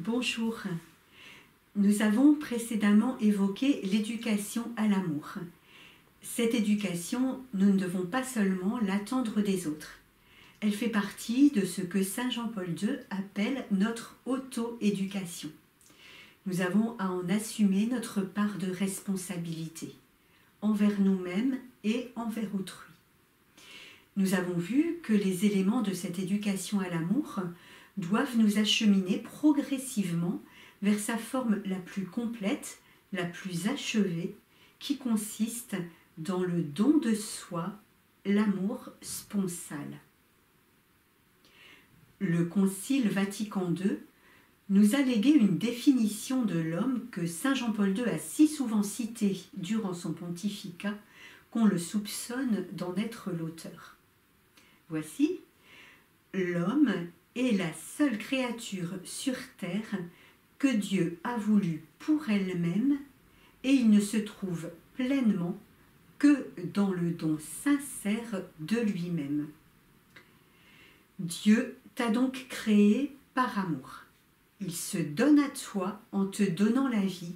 Bonjour. Nous avons précédemment évoqué l'éducation à l'amour. Cette éducation, nous ne devons pas seulement l'attendre des autres. Elle fait partie de ce que Saint Jean-Paul II appelle notre auto-éducation. Nous avons à en assumer notre part de responsabilité, envers nous-mêmes et envers autrui. Nous avons vu que les éléments de cette éducation à l'amour doivent nous acheminer progressivement vers sa forme la plus complète, la plus achevée, qui consiste dans le don de soi, l'amour sponsal. Le Concile Vatican II nous a légué une définition de l'homme que Saint Jean-Paul II a si souvent citée durant son pontificat qu'on le soupçonne d'en être l'auteur. Voici, l'homme est la seule créature sur terre que Dieu a voulu pour elle-même et il ne se trouve pleinement que dans le don sincère de lui-même. Dieu t'a donc créé par amour. Il se donne à toi en te donnant la vie.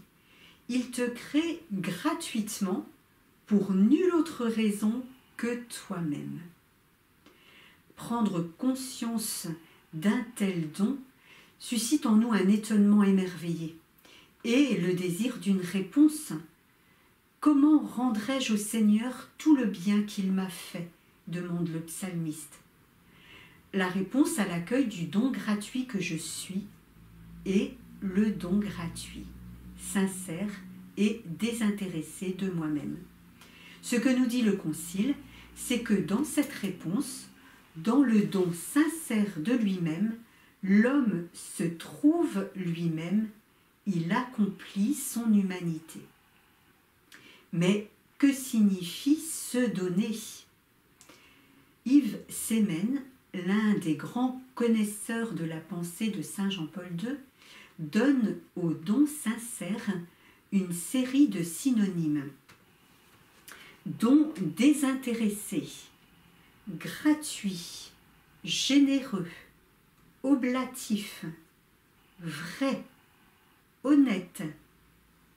Il te crée gratuitement pour nulle autre raison que toi-même. Prendre conscience d'un tel don suscite en nous un étonnement émerveillé et le désir d'une réponse. Comment rendrai-je au Seigneur tout le bien qu'il m'a fait ? Demande le psalmiste. La réponse à l'accueil du don gratuit que je suis est le don gratuit, sincère et désintéressé de moi-même. Ce que nous dit le Concile, c'est que dans cette réponse, dans le don sincère de lui-même, l'homme se trouve lui-même, il accomplit son humanité. Mais que signifie se donner ? Yves Semen, l'un des grands connaisseurs de la pensée de Saint Jean-Paul II, donne au don sincère une série de synonymes. Don désintéressé, gratuit, généreux, oblatif, vrai, honnête,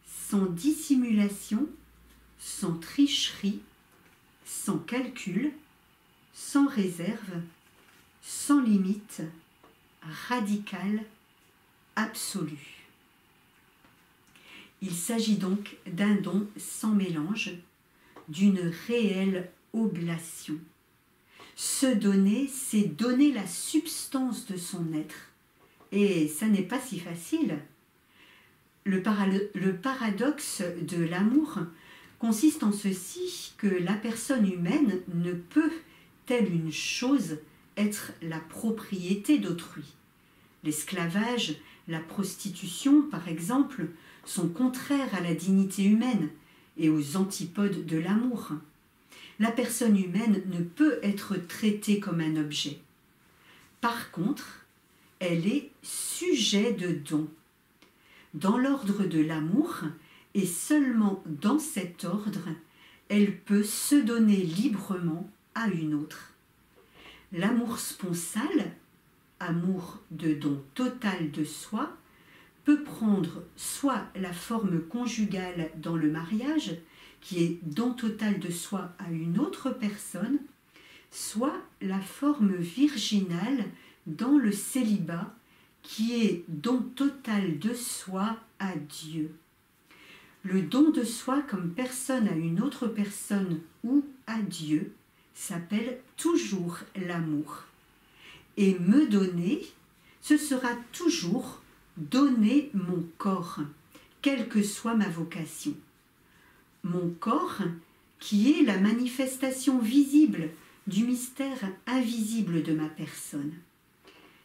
sans dissimulation, sans tricherie, sans calcul, sans réserve, sans limite, radical, absolu. Il s'agit donc d'un don sans mélange, d'une réelle oblation. Se donner, c'est donner la substance de son être. Et ça n'est pas si facile. Le paradoxe de l'amour consiste en ceci que la personne humaine ne peut, telle une chose, être la propriété d'autrui. L'esclavage, la prostitution, par exemple, sont contraires à la dignité humaine et aux antipodes de l'amour. La personne humaine ne peut être traitée comme un objet. Par contre, elle est sujet de don. Dans l'ordre de l'amour, et seulement dans cet ordre, elle peut se donner librement à une autre. L'amour sponsal, amour de don total de soi, peut prendre soit la forme conjugale dans le mariage, qui est don total de soi à une autre personne, soit la forme virginale dans le célibat, qui est don total de soi à Dieu. Le don de soi comme personne à une autre personne ou à Dieu s'appelle toujours l'amour. Et me donner, ce sera toujours donner mon corps, quelle que soit ma vocation. Mon corps, qui est la manifestation visible du mystère invisible de ma personne.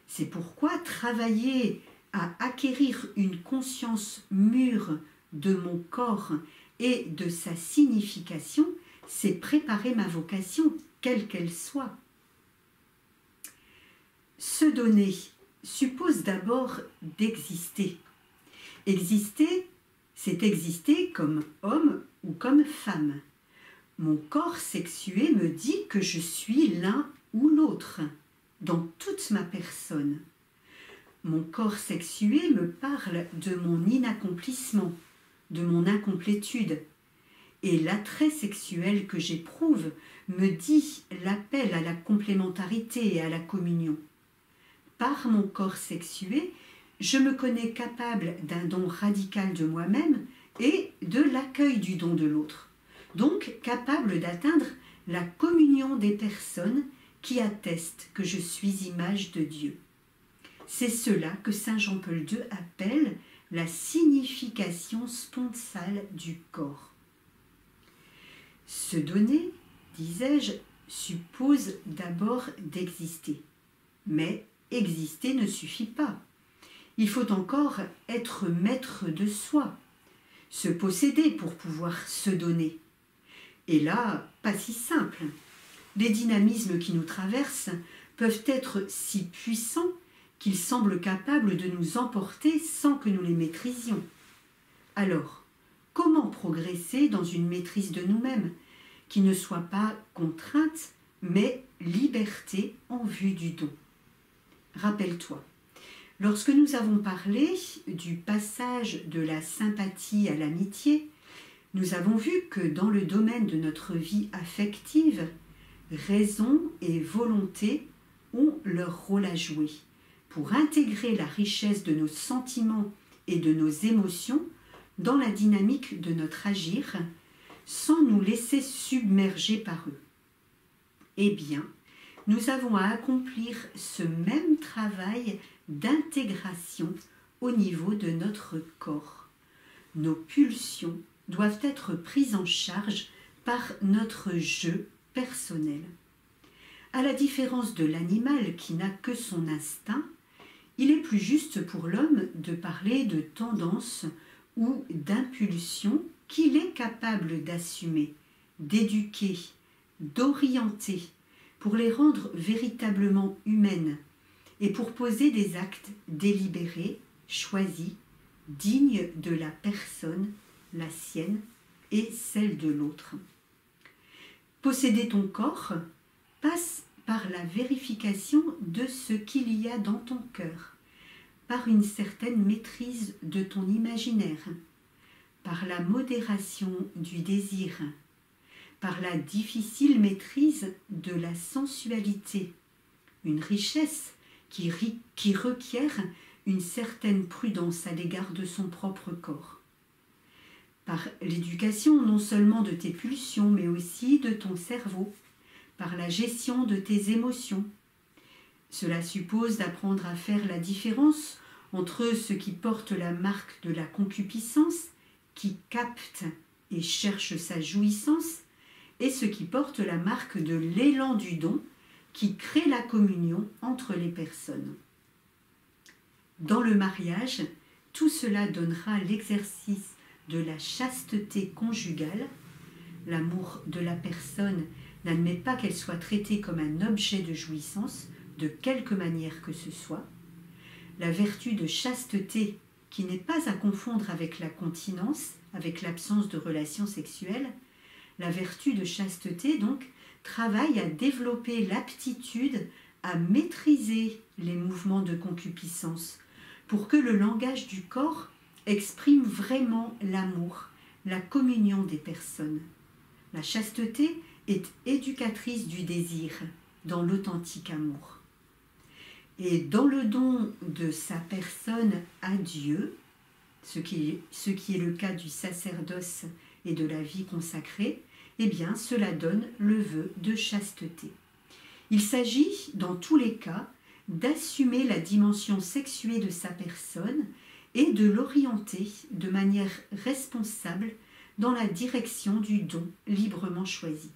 C'est pourquoi travailler à acquérir une conscience mûre de mon corps et de sa signification, c'est préparer ma vocation, quelle qu'elle soit. Se donner suppose d'abord d'exister. Exister, c'est exister comme homme ou comme femme. Mon corps sexué me dit que je suis l'un ou l'autre, dans toute ma personne. Mon corps sexué me parle de mon inaccomplissement, de mon incomplétude. Et l'attrait sexuel que j'éprouve me dit l'appel à la complémentarité et à la communion. Par mon corps sexué, je me connais capable d'un don radical de moi-même et de l'accueil du don de l'autre, donc capable d'atteindre la communion des personnes qui attestent que je suis image de Dieu. C'est cela que saint Jean-Paul II appelle la signification sponsale du corps. Se donner, disais-je, suppose d'abord d'exister. Mais exister ne suffit pas. Il faut encore être maître de soi, se posséder pour pouvoir se donner. Et là, pas si simple. Les dynamismes qui nous traversent peuvent être si puissants qu'ils semblent capables de nous emporter sans que nous les maîtrisions. Alors, comment progresser dans une maîtrise de nous-mêmes qui ne soit pas contrainte, mais liberté en vue du don? Rappelle-toi, lorsque nous avons parlé du passage de la sympathie à l'amitié, nous avons vu que dans le domaine de notre vie affective, raison et volonté ont leur rôle à jouer pour intégrer la richesse de nos sentiments et de nos émotions dans la dynamique de notre agir, sans nous laisser submerger par eux. Eh bien, nous avons à accomplir ce même travail d'intégration au niveau de notre corps. Nos pulsions doivent être prises en charge par notre jeu personnel. À la différence de l'animal qui n'a que son instinct, il est plus juste pour l'homme de parler de tendance ou d'impulsion qu'il est capable d'assumer, d'éduquer, d'orienter, pour les rendre véritablement humaines et pour poser des actes délibérés, choisis, dignes de la personne, la sienne et celle de l'autre. Posséder ton corps passe par la vérification de ce qu'il y a dans ton cœur, par une certaine maîtrise de ton imaginaire, par la modération du désir, par la difficile maîtrise de la sensualité, une richesse qui requiert une certaine prudence à l'égard de son propre corps. Par l'éducation non seulement de tes pulsions, mais aussi de ton cerveau, par la gestion de tes émotions. Cela suppose d'apprendre à faire la différence entre ce qui porte la marque de la concupiscence, qui capte et cherche sa jouissance, et ce qui porte la marque de l'élan du don, qui crée la communion entre les personnes. Dans le mariage, tout cela donnera l'exercice de la chasteté conjugale. L'amour de la personne n'admet pas qu'elle soit traitée comme un objet de jouissance, de quelque manière que ce soit. La vertu de chasteté, qui n'est pas à confondre avec la continence, avec l'absence de relations sexuelles, la vertu de chasteté, donc, travaille à développer l'aptitude à maîtriser les mouvements de concupiscence pour que le langage du corps exprime vraiment l'amour, la communion des personnes. La chasteté est éducatrice du désir dans l'authentique amour. Et dans le don de sa personne à Dieu, ce qui est le cas du sacerdoce et de la vie consacrée, eh bien, cela donne le vœu de chasteté. Il s'agit, dans tous les cas, d'assumer la dimension sexuée de sa personne et de l'orienter de manière responsable dans la direction du don librement choisi.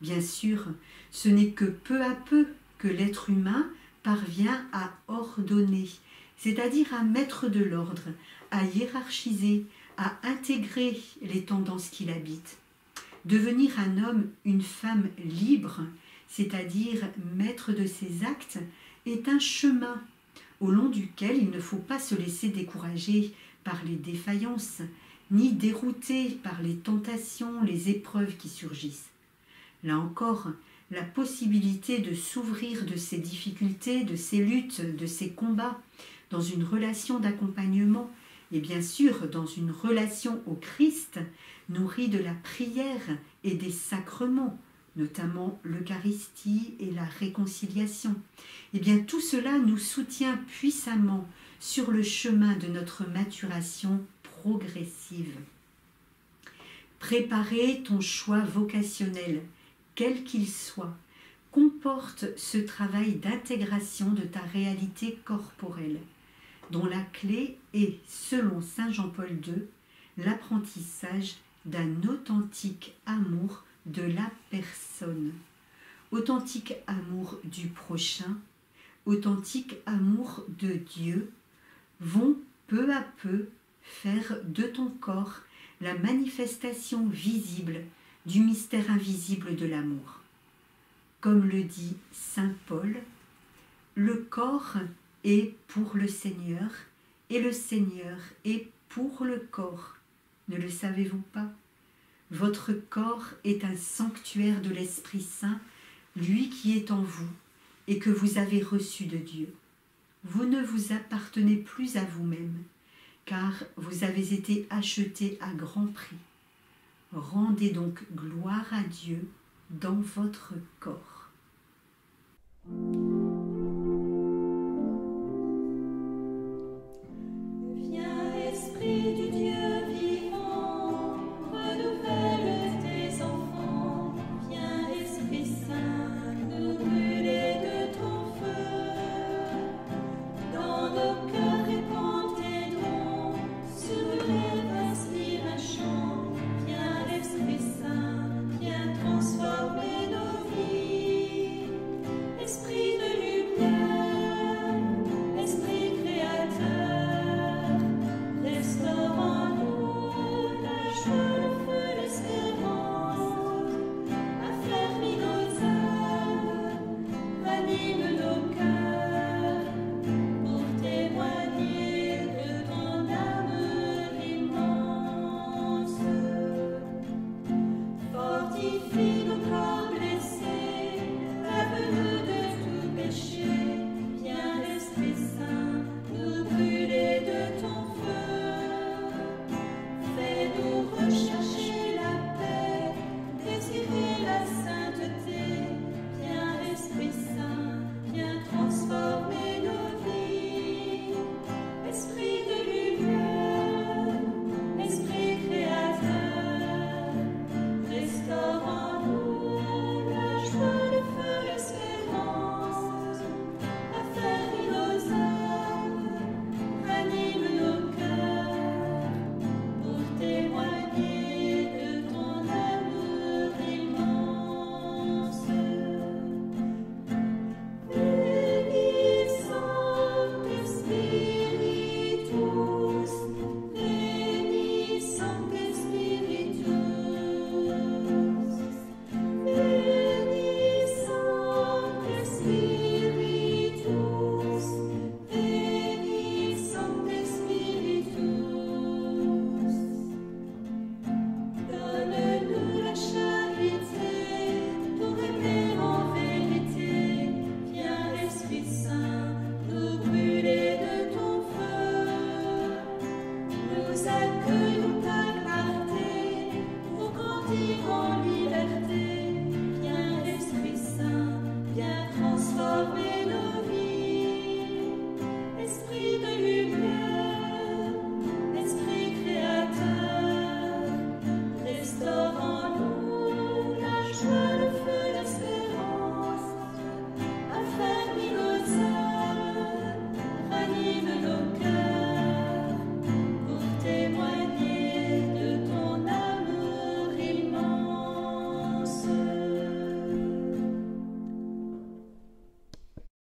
Bien sûr, ce n'est que peu à peu que l'être humain parvient à ordonner, c'est-à-dire à mettre de l'ordre, à hiérarchiser, à intégrer les tendances qui l'habitent. Devenir un homme, une femme libre, c'est-à-dire maître de ses actes, est un chemin au long duquel il ne faut pas se laisser décourager par les défaillances, ni dérouter par les tentations, les épreuves qui surgissent. Là encore, la possibilité de s'ouvrir de ces difficultés, de ces luttes, de ces combats, dans une relation d'accompagnement et bien sûr dans une relation au Christ, nourrie de la prière et des sacrements, notamment l'Eucharistie et la réconciliation. Et bien tout cela nous soutient puissamment sur le chemin de notre maturation progressive. Préparer ton choix vocationnel, quel qu'il soit, comporte ce travail d'intégration de ta réalité corporelle, dont la clé est, selon saint Jean-Paul II, l'apprentissage d'un authentique amour de la personne, authentique amour du prochain, authentique amour de Dieu, vont peu à peu faire de ton corps la manifestation visible du mystère invisible de l'amour. Comme le dit saint Paul, le corps est pour le Seigneur et le Seigneur est pour le corps. Ne le savez-vous pas? Votre corps est un sanctuaire de l'Esprit Saint, lui qui est en vous et que vous avez reçu de Dieu. Vous ne vous appartenez plus à vous-même, car vous avez été acheté à grand prix. Rendez donc gloire à Dieu dans votre corps.